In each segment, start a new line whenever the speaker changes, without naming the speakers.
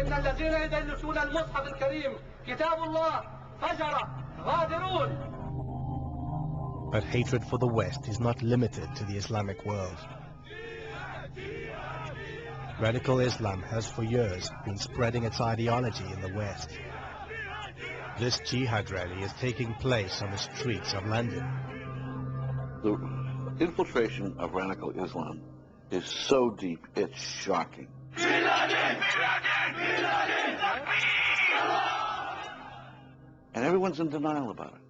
إن الذين يدلسون المصحف الكريم كتاب الله فجر غادرون.
But hatred for the West is not limited to the Islamic world. Radical Islam has for years been spreading its ideology in the West. This jihad rally is taking place on the streets of London.
The infiltration of radical Islam is so deep, it's shocking. And everyone's in denial about it.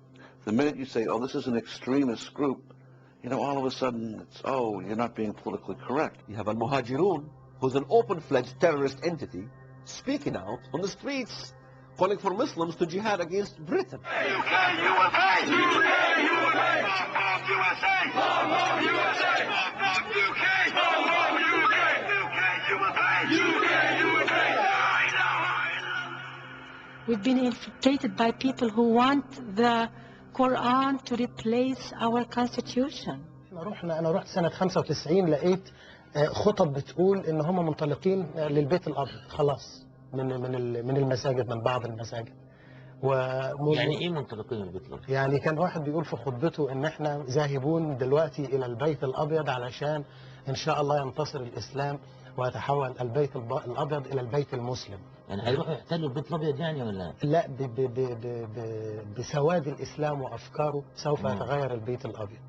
The minute you say, oh, this is an extremist group, you know, all of a sudden it's, oh, you're not being politically correct.
You have al-Muhajirun, who's an open-fledged terrorist entity, speaking out on the streets, calling for Muslims to jihad against Britain.
UK, USA! UK, USA! Fuck USA! Fuck USA! Fuck UK! Fuck UK! UK, USA!
We've been infiltrated by people who want the Quran to replace our constitution.
أنا رحت سنة 95 لقيت خطب بتقول إن هم منطلقين للبيت الأبيض خلاص من المساجد، من بعض المساجد.
يعني إيه منطلقين للبيت الأبيض؟
يعني كان واحد بيقول في خطبته إن إحنا ذاهبون دلوقتي إلى البيت الأبيض علشان إن شاء الله ينتصر الإسلام ويتحول البيت الأبيض إلى البيت المسلم.
يعني هيروحوا يحتلوا البيت الأبيض يعني ولا؟
لا، بسواد الإسلام وأفكاره سوف يتغير البيت الأبيض.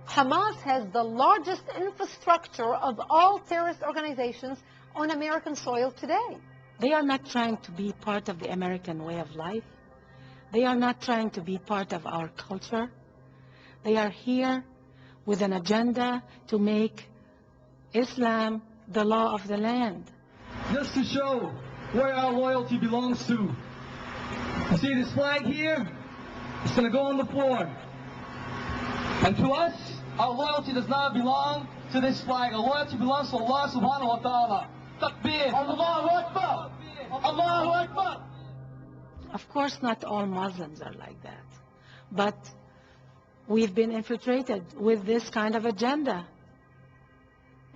Hamas has the largest infrastructure of all terrorist organizations on American soil today.
They are not trying to be part of the American way of life. They are not trying to be part of our culture. They are here with an agenda to make Islam the law of the land.
Just to show where our loyalty belongs to. You see this flag here? It's going to go on the floor. And to us, our loyalty does not belong to this flag. Our loyalty belongs to Allah subhanahu wa ta'ala. Takbir! Allahu Akbar! Allahu Akbar!
Of course, not all Muslims are like that. But we've been infiltrated with this kind of agenda.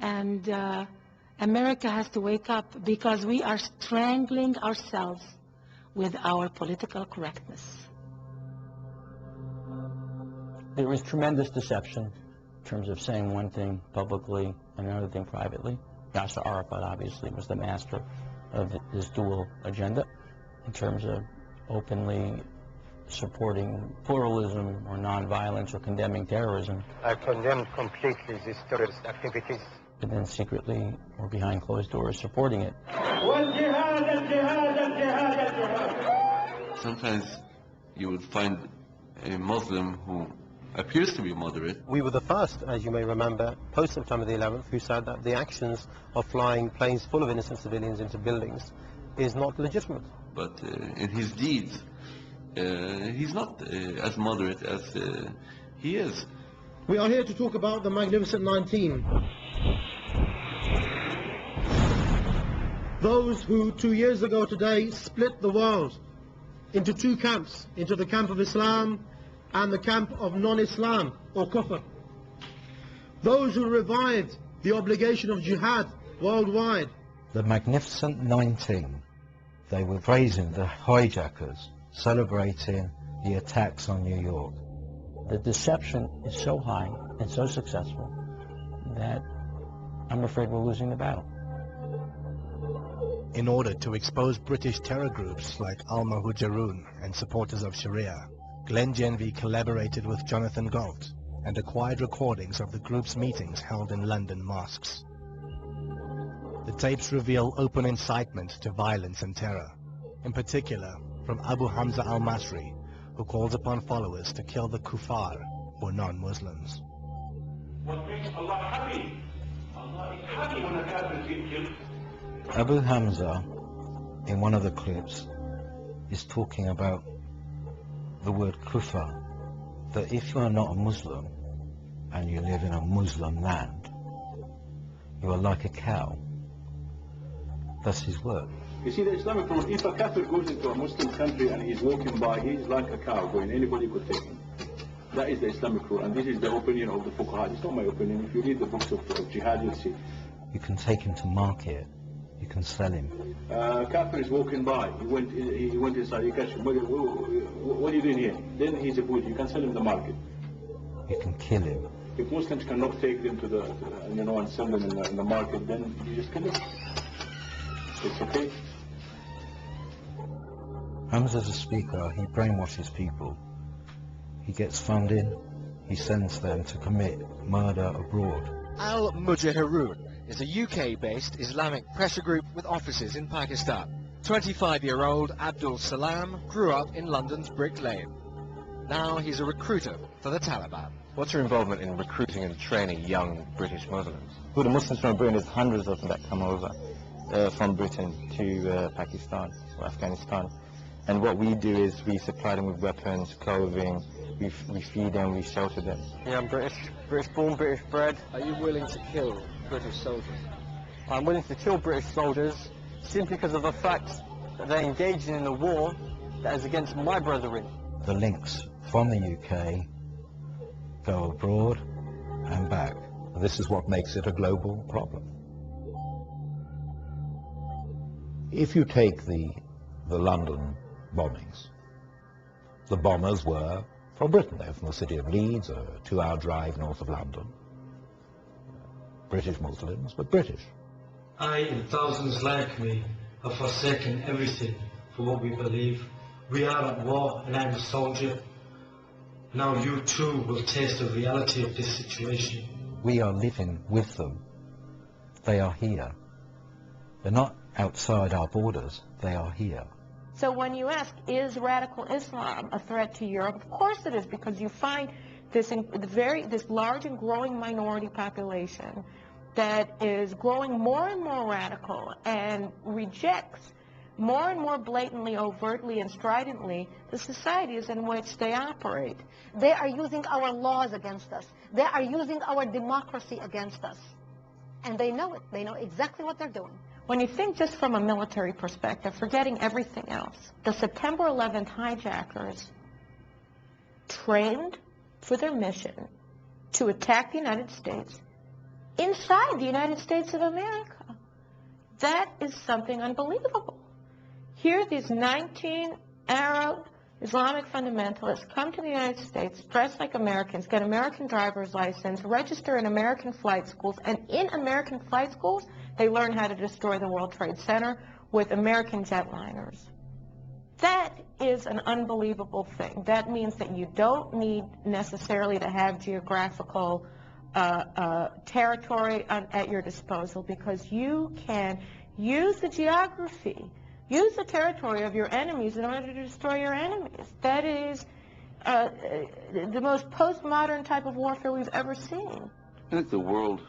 And America has to wake up because we are strangling ourselves with our political correctness.
There is tremendous deception in terms of saying one thing publicly and another thing privately. Yasser Arafat obviously was the master of this dual agenda in terms of openly supporting pluralism or nonviolence or condemning terrorism.
I condemn completely these terrorist activities.
And then secretly or behind closed doors supporting it.
Sometimes you would find a Muslim who appears to be moderate.
We were the first, as you may remember, post-September the 11th, who said that the actions of flying planes full of innocent civilians into buildings is not legitimate.
But in his deeds, he's not as moderate as he is.
We are here to talk about the Magnificent 19. Those who 2 years ago today split the world into two camps, into the camp of Islam and the camp of non-Islam or kufr. Those who revived the obligation of jihad worldwide.
The Magnificent 19, they were praising the hijackers, celebrating the attacks on New York.
The deception is so high and so successful that I'm afraid we're losing the battle.
In order to expose British terror groups like Al-Muhajirun and supporters of Sharia, Glenn Genvey collaborated with Jonathan Galt and acquired recordings of the group's meetings held in London mosques. The tapes reveal open incitement to violence and terror, in particular from Abu Hamza al-Masri, who calls upon followers to kill the kuffar, or non-Muslims.
What makes Allah happy? Allah is happy when a kafir is being killed.
Abu Hamza, in one of the clips, is talking about the word kufar, that if you are not a Muslim and you live in a Muslim land, you are like a cow. That's his word.
You see, the Islamic rule, if a kafir goes into a Muslim country and he's walking by, he's like a cow going, anybody could take him. That is the Islamic rule, and this is the opinion of the fuqaha. It's not my opinion. If you read the books of jihad, you'll see.
You can take him to market You can sell him.
Kafir is walking by. He went inside. You catch him. What are you doing here? Then he's a Buddha. You can sell him the market.
You can kill him.
If Muslims cannot take them to the and sell them in the market, then you just kill them. It's okay.
Hamza's a speaker. He brainwashes people. He gets funding. He sends them to commit murder abroad.
IAMYahweh is a UK-based Islamic pressure group with offices in Pakistan. 25-year-old Abdul Salam grew up in London's Brick Lane. Now he's a recruiter for the Taliban.
What's your involvement in recruiting and training young British Muslims?
Who the Muslims from Britain, there's hundreds of them that come over from Britain to Pakistan or Afghanistan. And what we do is we supply them with weapons, clothing, we feed them, we shelter them.
Yeah, I'm British born, British bred.
Are you willing to kill British soldiers?
I'm willing to kill British soldiers simply because of the fact that they're engaging in a war that is against my brethren.
The links from the UK go abroad and back.
This is what makes it a global problem. If you take the London bombings, the bombers were from Britain. They were from the city of Leeds, a 2-hour drive north of London. British Muslims, but British.
I and thousands like me have forsaken everything for what we believe. We are at war and I'm a soldier. Now you too will taste the reality of this situation.
We are living with them. They are here. They're not outside our borders, they are here.
So when you ask, is radical Islam a threat to Europe? Of course it is, because you find this large and growing minority population that is growing more and more radical and rejects more and more blatantly, overtly, and stridently the societies in which they operate.
They are using our laws against us. They are using our democracy against us. And they know it. They know exactly what they're doing.
When you think just from a military perspective, forgetting everything else, the September 11th hijackers trained for their mission to attack the United States inside the United States of America. That is something unbelievable. Here these 19 Arab Islamic fundamentalists come to the United States, dress like Americans, get American driver's license, register in American flight schools, and in American flight schools, they learn how to destroy the World Trade Center with American jetliners. That is an unbelievable thing. That means that you don't need necessarily to have geographical territory at your disposal, because you can use the geography, use the territory of your enemies in order to destroy your enemies. That is the most postmodern type of warfare we've ever seen.
I think the world,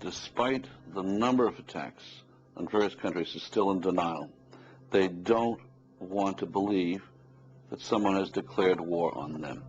despite the number of attacks on various countries, is still in denial. They don't want to believe that someone has declared war on them.